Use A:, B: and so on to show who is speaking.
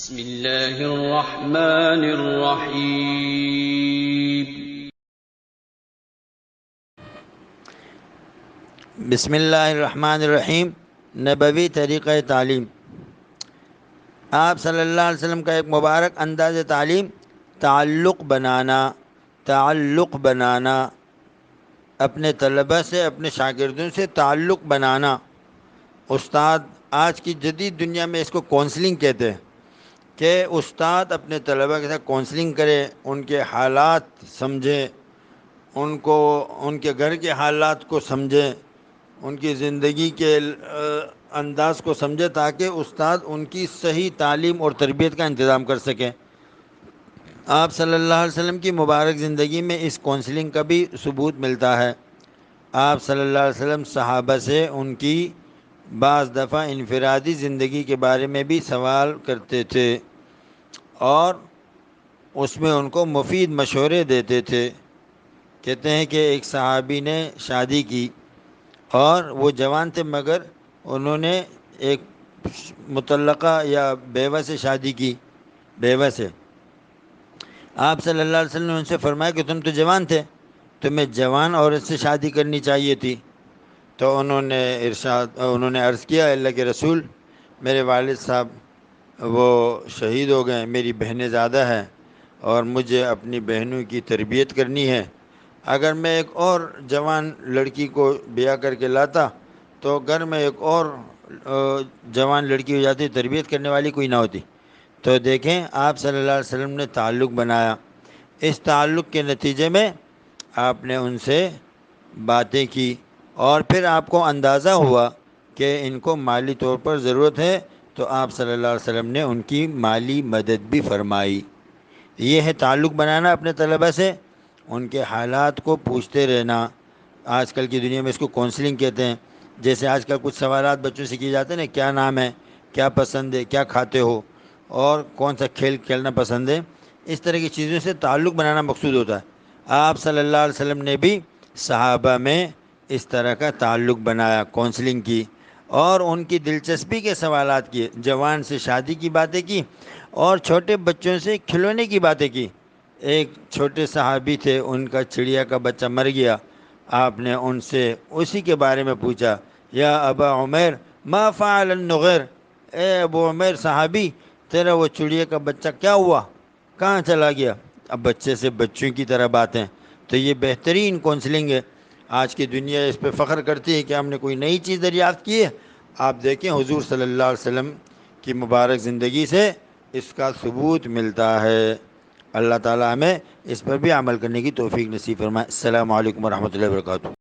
A: بسم اللہ الرحمن الرحیم۔
B: بسم اللہ الرحمن الرحیم۔ نبوی طریقہ تعلیم۔ آپ صلی اللہ علیہ وسلم کا ایک مبارک انداز تعلیم تعلق بنانا، اپنے طلبہ سے، اپنے شاگردوں سے تعلق بنانا۔ استاد آج کی جدید دنیا میں اس کو کونسلنگ کہتے ہیں کہ استاد اپنے طلبہ کے ساتھ کونسلنگ کرے، ان کے حالات سمجھے، ان کے گھر کے حالات کو سمجھے، ان کی زندگی کے انداز کو سمجھے، تاکہ استاد ان کی صحیح تعلیم اور تربیت کا انتظام کر سکے۔ آپ صلی اللہ علیہ وسلم کی مبارک زندگی میں اس کونسلنگ کا بھی ثبوت ملتا ہے۔ آپ صلی اللہ علیہ وسلم صحابہ سے ان کی بعض دفعہ انفرادی زندگی کے بارے میں بھی سوال کرتے تھے اور اس میں ان کو مفید مشورے دیتے تھے۔ کہتے ہیں کہ ایک صحابی نے شادی کی اور وہ جوان تھے، مگر انہوں نے ایک مطلقہ یا بیوہ سے شادی کی، بیوہ سے۔ آپ صلی اللہ علیہ وسلم نے ان سے فرمایا کہ تم تو جوان تھے، تمہیں جوان عورت سے شادی کرنی چاہیے تھی۔ تو انہوں نے عرض کیا، اللہ کے رسول، میرے والد صاحب وہ شہید ہو گئے، میری بہنیں زیادہ ہیں اور مجھے اپنی بہنوں کی تربیت کرنی ہے۔ اگر میں ایک اور جوان لڑکی کو بیاہ کر کے لاتا تو گھر میں ایک اور جوان لڑکی ہو جاتی، تربیت کرنے والی کوئی نہ ہوتی۔ تو دیکھیں آپ صلی اللہ علیہ وسلم نے تعلق بنایا۔ اس تعلق کے نتیجے میں آپ نے ان سے باتیں کی اور پھر آپ کو اندازہ ہوا کہ ان کو مالی طور پر ضرورت ہے، تو آپ صلی اللہ علیہ وسلم نے ان کی مالی مدد بھی فرمائی۔ یہ ہے تعلق بنانا اپنے طلبہ سے، ان کے حالات کو پوچھتے رہنا۔ آج کل کی دنیا میں اس کو کونسلنگ کہتے ہیں۔ جیسے آج کل کچھ سوالات بچوں سے کیے جاتے ہیں نا، کیا نام ہے، کیا پسند ہے، کیا کھاتے ہو، اور کون سا کھیل کھیلنا پسند ہے، اس طرح کی چیزوں سے تعلق بنانا مقصود ہوتا ہے۔ آپ صلی اللہ علیہ وسلم نے بھی صحابہ میں اس طرح کا تعلق بنایا، کونسلنگ کی اور ان کی دلچسپی کے سوالات کیے، جوان سے شادی کی باتیں کی اور چھوٹے بچوں سے کھلونے کی باتیں کی۔ ایک چھوٹے صحابی تھے، ان کا چڑیا کا بچہ مر گیا، آپ نے ان سے اسی کے بارے میں پوچھا، یا ابا عمیر ما فعل النغیر، اے ابو عمیر صحابی، تیرا وہ چڑیا کا بچہ کیا ہوا، کہاں چلا گیا؟ اب بچے سے بچوں کی طرح باتیں، تو یہ بہترین کونسلنگ ہے۔ آج کی دنیا اس پہ فخر کرتی ہے کہ ہم نے کوئی نئی چیز دریافت کی ہے۔ آپ دیکھیں حضور صلی اللہ علیہ وسلم کی مبارک زندگی سے اس کا ثبوت ملتا ہے۔ اللہ تعالیٰ ہمیں اس پر بھی عمل کرنے کی توفیق نصیب فرمائے۔ السلام علیکم ورحمۃ اللہ وبرکاتہ۔